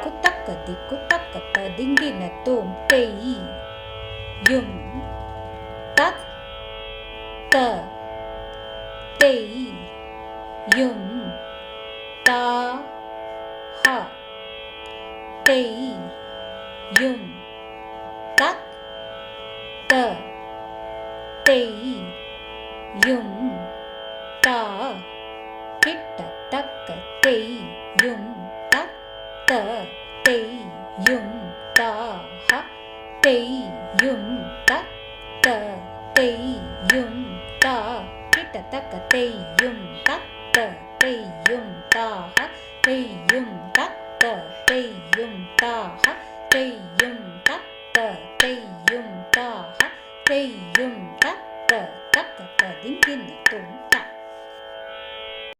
குத்தக்க திக்குத்தக்க ததிங்கின தோம் தெய் யும் தத் த தெய் யும் தா ஹ தெய் யும் தத் த தெய் யும் தா கிட்டத்தக்க தெய் யும் தத் த தெய் யும் தா ஹ தெய் யும் தத் த தெய் யும் தா கிட்டத்தக்க தெய் யும் தத் த தெய் யும் தா ஹ தெய் யும் தத் த தெய் யும் தா ஹ தெய் யும் தத் த தெய் யும் தா ஹ தெய் யும் தத் த தக்க திங்கின தோம்